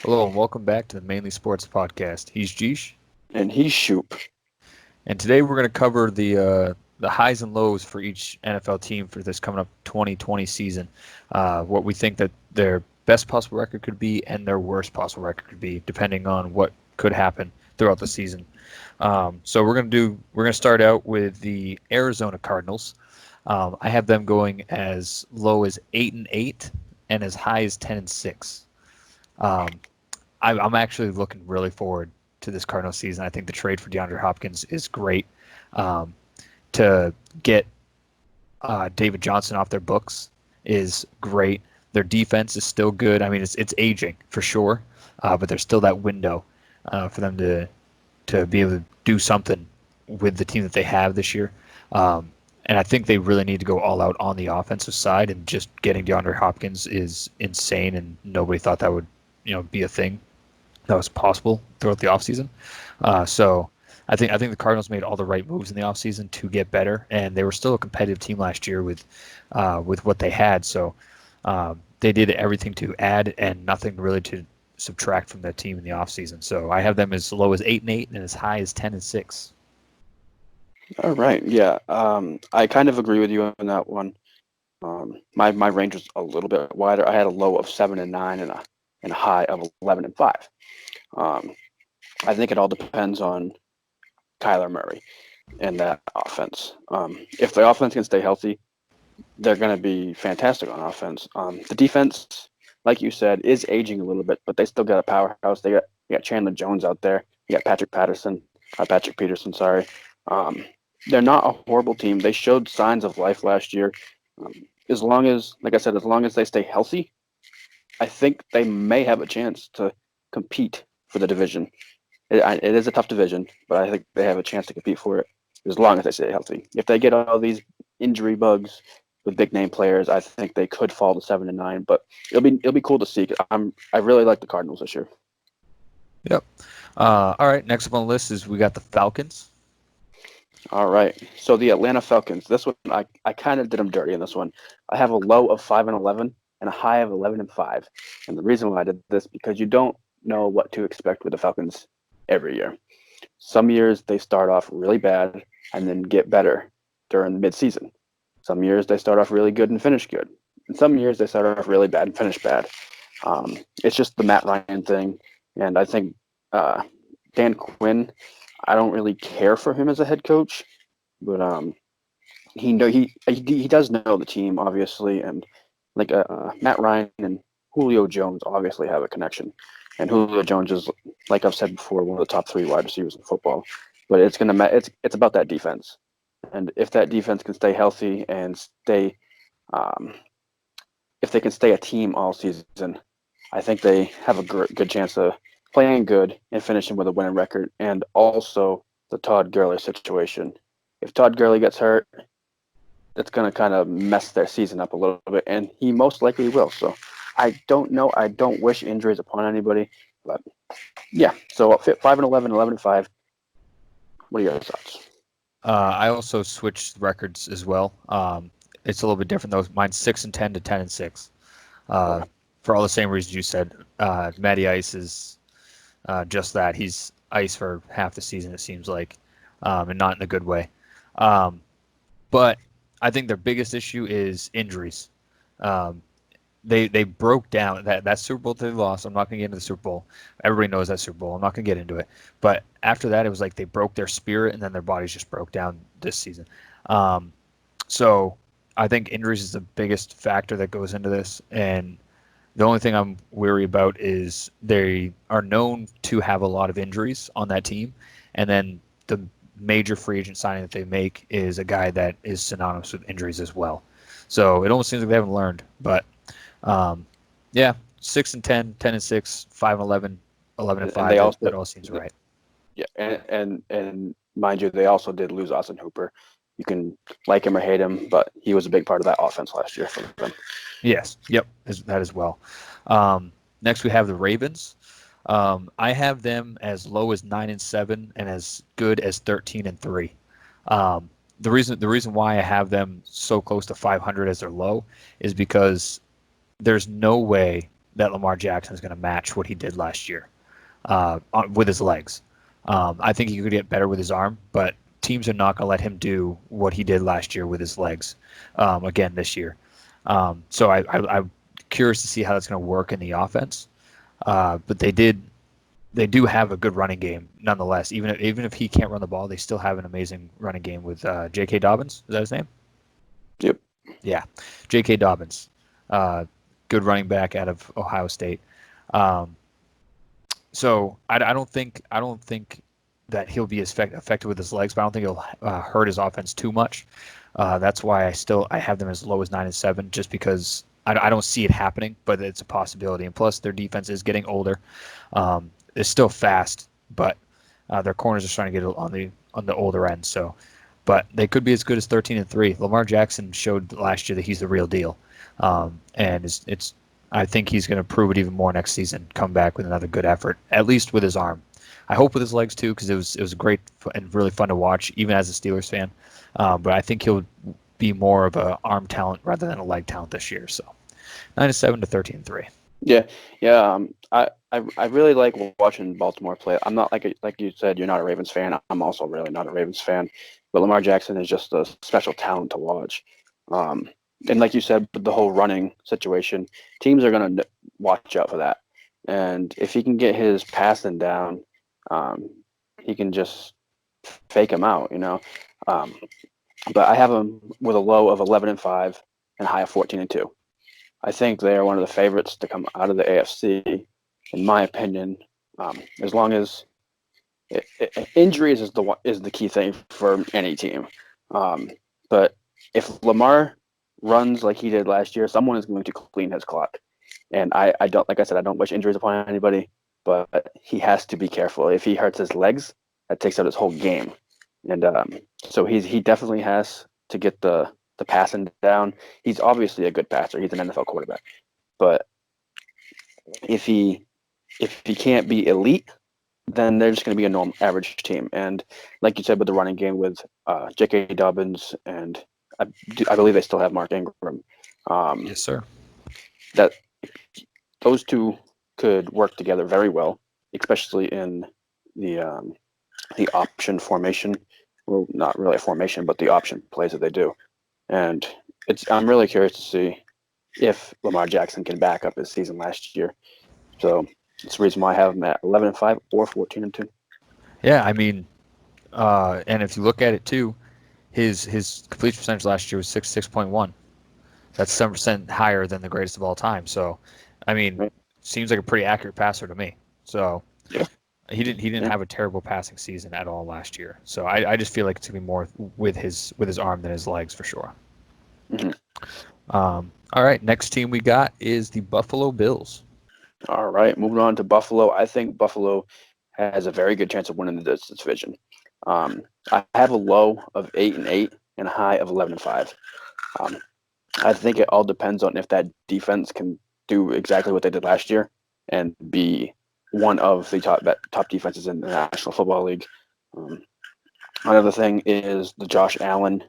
Hello and welcome back to the Mainly Sports Podcast. He's Jeesh, And he's Shoop. and today we're going to cover the highs and lows for each NFL team for this coming up 2020 season. What we think that their best possible record could be and their worst possible record could be, depending on what could happen throughout the season. So we're going to start out with the Arizona Cardinals. I have them going as low as 8-8 and as high as 10-6. Um, I'm actually looking really forward to this Cardinals season. I think the trade for DeAndre Hopkins is great. Um, to get David Johnson off their books is great. Their defense is still good. I mean, it's aging for sure, but there's still that window for them to be able to do something with the team that they have this year. And I think they really need to go all out on the offensive side. And just getting DeAndre Hopkins is insane, and nobody thought that would be a thing that was possible throughout the offseason. So I think the Cardinals made all the right moves in the offseason to get better, and they were still a competitive team last year with what they had. So they did everything to add and nothing really to subtract from that team in the offseason. So I have them as low as 8-8 and as high as 10-6. All right. Yeah. I kind of agree with you on that one. My range was a little bit wider. I had a low of 7-9 and a high of 11-5. Um, I think it all depends on Kyler Murray and that offense. If the offense can stay healthy, they're going to be fantastic on offense. The defense, like you said, is aging a little bit, but they still got a powerhouse. You got Chandler Jones out there. You got Patrick Peterson. Sorry. Um, they're not a horrible team. They showed signs of life last year. Um, as long as, like I said, as long as they stay healthy, I think they may have a chance to compete for the division. It is a tough division, but I think they have a chance to compete for it as long as they stay healthy. If they get all these injury bugs with big name players, I think they could fall to 7-9. But it'll be cool to see. I really like the Cardinals this year. Yep. All right. Next up on the list is we got the Falcons. All right. So the Atlanta Falcons. This one I kind of did them dirty in this one. I have a low of 5-11 and a high of 11-5. And the reason why I did this because you don't know what to expect with the Falcons every year. Some years they start off really bad and then get better during midseason. Some years they start off really good and finish good. And some years they start off really bad and finish bad. It's just the Matt Ryan thing. And I think Dan Quinn, I don't really care for him as a head coach, but he does know the team obviously, and like Matt Ryan and Julio Jones obviously have a connection, and Julio Jones is, like I've said before, one of the top three wide receivers in football. But it's about that defense, and if that defense can stay healthy and stay, um, if they can stay a team all season, I think they have a good chance of playing good and finishing with a winning record. And also the Todd Gurley situation. If Todd Gurley gets hurt, it's going to kind of mess their season up a little bit, and he most likely will. So I don't know. I don't wish injuries upon anybody, but yeah. So 5-11, 11-5. What are your thoughts? I also switched records as well. It's a little bit different though. Mine's 6-10 to 10-6. Uh, Okay. for all the same reasons you said. Matty Ice is just that. He's ice for half the season, it seems like, and not in a good way. Um, but I think their biggest issue is injuries. Um, they broke down that Super Bowl they lost. I'm not going to get into the Super Bowl. Everybody knows that Super Bowl. I'm not going to get into it. But after that, it was like they broke their spirit, and then their bodies just broke down this season. Um, so I think injuries is the biggest factor that goes into this, and the only thing I'm weary about is they are known to have a lot of injuries on that team, and then the major free agent signing that they make is a guy that is synonymous with injuries as well. So it almost seems like they haven't learned. But um, yeah, 6-10, 10-6, 5-11, eleven and And they five. That also, all seems right. yeah, and mind you, they also did lose Austin Hooper. You can like him or hate him, but he was a big part of that offense last year for them. Yes. Yep. That as well. Next, we have the Ravens. I have them as low as 9-7 and as good as 13-3. The reason why I have them so close to 500 as their low is because there's no way. that Lamar Jackson is going to match what he did last year with his legs. I think he could get better with his arm, but teams are not going to let him do what he did last year with his legs again this year. So I'm curious to see how that's going to work in the offense. But they do have a good running game nonetheless. Even if he can't run the ball, they still have an amazing running game with J.K. Dobbins. Is that his name? Yep. Yeah, J.K. Dobbins, good running back out of Ohio State. So I don't think that he'll be as effective with his legs, but I don't think he'll hurt his offense too much. That's why I have them as low as 9-7, just because I don't see it happening, but it's a possibility. And plus, their defense is getting older. It's still fast, but their corners are starting to get on the older end. So, but they could be as good as 13-3. Lamar Jackson showed last year that he's the real deal, and it's. I think he's going to prove it even more next season. Come back with another good effort, at least with his arm. I hope with his legs too, because it was great and really fun to watch, even as a Steelers fan. But I think he'll be more of an arm talent rather than a leg talent this year. So 9-7 to 13-3. Yeah, yeah. I really like watching Baltimore play. I'm not like you said, you're not a Ravens fan. I'm also really not a Ravens fan. But Lamar Jackson is just a special talent to watch. And like you said, with the whole running situation, teams are going to watch out for that. And if he can get his passing down, he can just fake him out, But I have him with a low of 11-5 and a high of 14-2. I think they are one of the favorites to come out of the AFC, in my opinion. As long as injuries is the key thing for any team. But if Lamar runs like he did last year, someone is going to clean his clock. And I don't, like I said, I don't wish injuries upon anybody, but he has to be careful. If he hurts his legs, that takes out his whole game. And so he definitely has to get the passing down. He's obviously a good passer. He's an NFL quarterback. But if he can't be elite, then they're just going to be a normal average team. And like you said, with the running game with J.K. Dobbins and I believe they still have Mark Ingram. Yes, sir. That those two could work together very well, especially in the option formation. Well, not really a formation, but the option plays that they do. And I'm really curious to see if Lamar Jackson can back up his season last year. So it's the reason why I have him at 11-5 or 14-2. Yeah, I mean, and if you look at it too, his completion percentage last year was 6.1. That's 7% higher than the greatest of all time. So, I mean, Right. Seems like a pretty accurate passer to me. So, Yeah. he didn't have a terrible passing season at all last year. So I just feel like it's gonna be more with his arm than his legs for sure. Mhm. All right, next team we got is the Buffalo Bills. All right, moving on to Buffalo. I think Buffalo has a very good chance of winning this division. I have a low of 8-8 and a high of 11-5. I think it all depends on if that defense can do exactly what they did last year and be one of the top defenses in the National Football League. Another thing is the Josh Allen.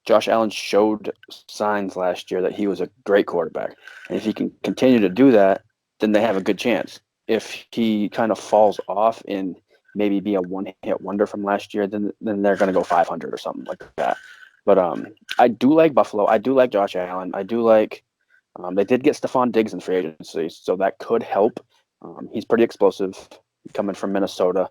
Josh Allen showed signs last year that he was a great quarterback, and if he can continue to do that, then they have a good chance. If he kind of falls off and maybe be a one-hit wonder from last year, then they're going to go 500 or something like that. But I do like Buffalo. I do like Josh Allen. I do like they did get Stephon Diggs in free agency, so that could help. He's pretty explosive coming from Minnesota.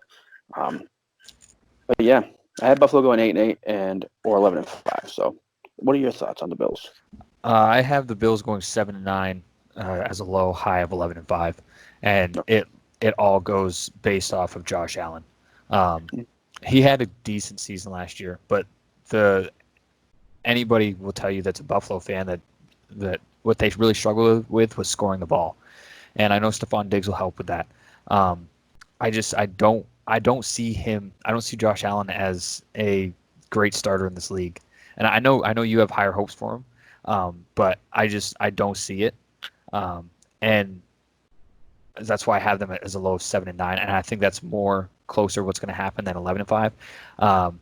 But yeah, I had Buffalo going 8-8 or 11-5. So, what are your thoughts on the Bills? I have the Bills going 7-9 as a low, high of 11-5, and it all goes based off of Josh Allen. He had a decent season last year, but anybody will tell you that's a Buffalo fan that what they really struggled with was scoring the ball, and I know Stephon Diggs will help with that. I don't see him. I don't see Josh Allen as a great starter in this league, and I know you have higher hopes for him, but I don't see it, and that's why I have them as a low of 7-9, and I think that's more closer what's going to happen than 11-5.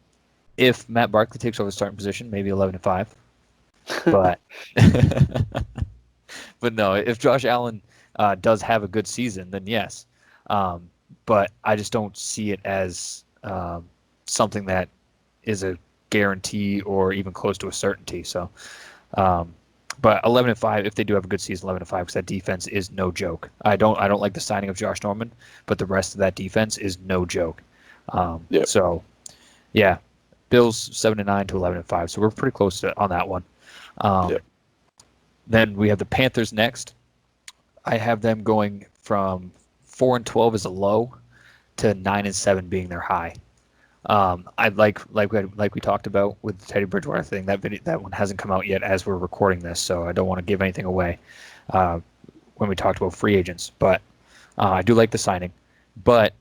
If Matt Barkley takes over the starting position, maybe 11-5, but but no, if Josh Allen does have a good season, then yes. But I just don't see it as something that is a guarantee or even close to a certainty. So, but 11-5, if they do have a good season, 11-5, because that defense is no joke. I don't like the signing of Josh Norman, but the rest of that defense is no joke. Yep. So, yeah, Bills 7-9 to 11-5. So we're pretty close on that one. Yep. Then we have the Panthers next. I have them going from 4-12 as a low to 9-7 being their high. I like we talked about with the Teddy Bridgewater thing. That one hasn't come out yet as we're recording this, so I don't want to give anything away when we talked about free agents. But I do like the signing, but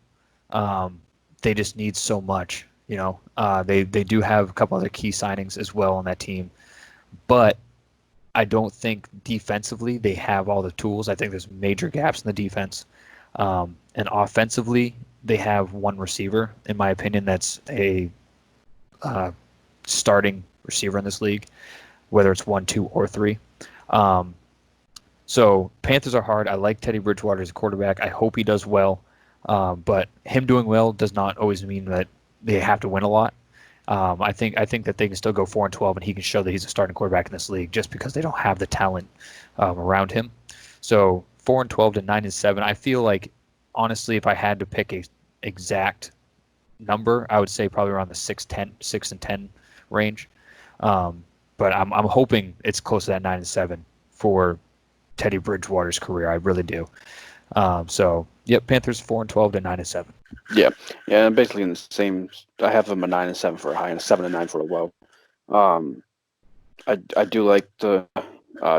they just need so much. They do have a couple other key signings as well on that team, but I don't think defensively they have all the tools. I think there's major gaps in the defense, and offensively they have one receiver, in my opinion, that's a starting receiver in this league, whether it's 1, 2, or 3. So Panthers are hard. I like Teddy Bridgewater as a quarterback. I hope he does well, but him doing well does not always mean that they have to win a lot. I think that they can still go 4-12, and he can show that he's a starting quarterback in this league just because they don't have the talent around him. So 4-12 to 9-7. I feel like, honestly, if I had to pick a exact number, I would say probably around the 6-10 range. But I'm hoping it's close to that 9-7 for Teddy Bridgewater's career. I really do. So yep, Panthers 4-12 to 9-7. Yeah, I'm basically in the same. I have them a 9-7 for a high and a 7-9 for a low. I do like the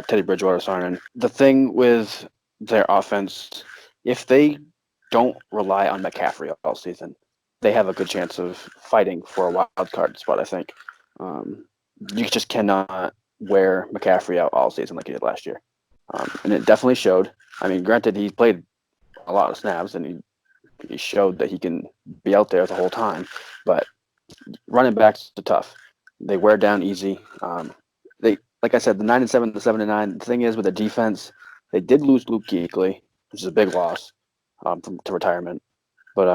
Teddy Bridgewater signing. The thing with their offense, if they don't rely on McCaffrey all season, they have a good chance of fighting for a wild card spot. I think you just cannot wear McCaffrey out all season like he did last year, and it definitely showed. I mean, granted, he played a lot of snaps and he showed that he can be out there the whole time, but running backs are tough. They wear down easy. They, like I said, the 9-7, the 7-9. The thing is with the defense, they did lose Luke Kuechly, which is a big loss to retirement. But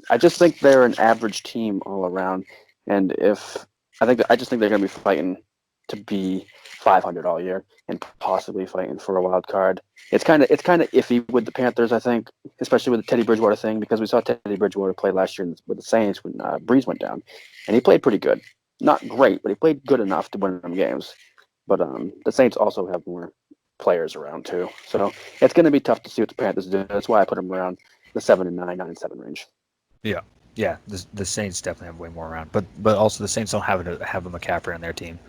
I just think they're an average team all around, and I just think they're going to be fighting to be 500 all year and possibly fighting for a wild card. It's kind of iffy with the Panthers, I think, especially with the Teddy Bridgewater thing, because we saw Teddy Bridgewater play last year with the Saints when Breeze went down, and he played pretty good. Not great, but he played good enough to win them games. But the Saints also have more players around too, so it's going to be tough to see what the Panthers do. That's why I put them around the 7-9, 9-7 range. Yeah. The Saints definitely have way more around, but also the Saints don't have a McCaffrey on their team.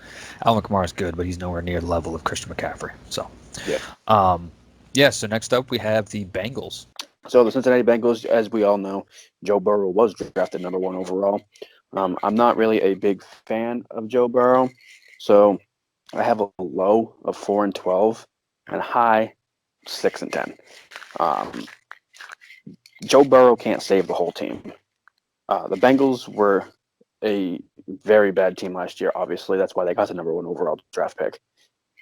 Alvin Kamara is good, but he's nowhere near the level of Christian McCaffrey. So yeah. So next up we have the Bengals. So the Cincinnati Bengals, as we all know, Joe Burrow was drafted number 1 overall. I'm not really a big fan of Joe Burrow, so I have a low of 4-12 and a high 6-10. Joe Burrow can't save the whole team. The Bengals were a very bad team last year. Obviously, that's why they got the number 1 overall draft pick.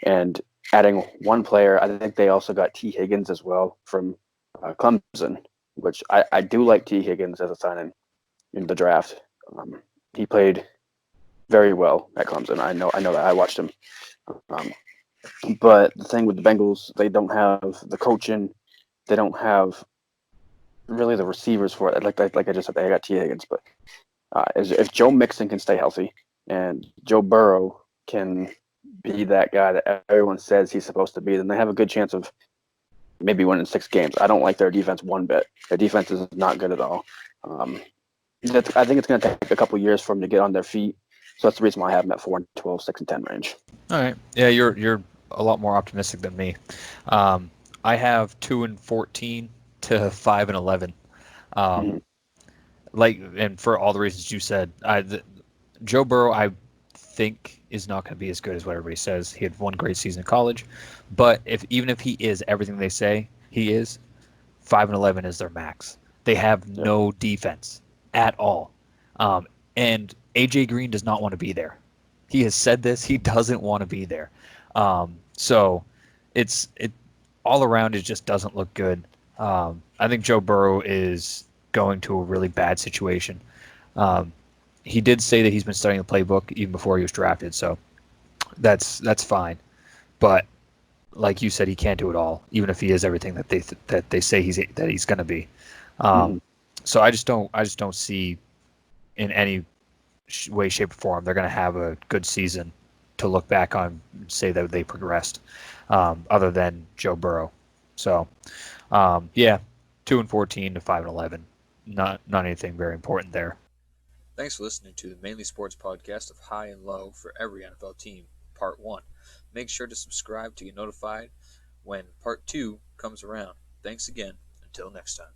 And adding one player, I think they also got T. Higgins as well from Clemson, which I do like T. Higgins as a signing in the draft. He played very well at Clemson. I know that. I watched him. But the thing with the Bengals, they don't have the coaching. They don't have really the receivers for it. Like I just said, they got T. Higgins. But if Joe Mixon can stay healthy and Joe Burrow can be that guy that everyone says he's supposed to be, then they have a good chance of maybe winning 6 games. I don't like their defense one bit. Their defense is not good at all. I think it's going to take a couple years for them to get on their feet. So that's the reason why I have them at 4-12, 6-10 range. All right. Yeah, you're a lot more optimistic than me. I have 2-14 to 5-11. And for all the reasons you said, Joe Burrow, I think is not going to be as good as what everybody says. He had one great season in college, but even if he is everything they say he is, 5-11 is their max. They have no defense at all, and AJ Green does not want to be there. He has said this; he doesn't want to be there. So all around, it just doesn't look good. I think Joe Burrow is going to a really bad situation. Um, he did say that he's been studying the playbook even before he was drafted, so that's fine. But like you said, he can't do it all, even if he is everything that they say he's going to be. Mhm. Um, so I just don't see in any way, shape, or form they're going to have a good season to look back on and say that they progressed, other than Joe Burrow. So yeah, 2-14 to 5-11, not anything very important there. Thanks for listening to the Mainly Sports podcast of High and Low for every NFL team, Part 1. Make sure to subscribe to get notified when Part 2 comes around. Thanks again. Until next time.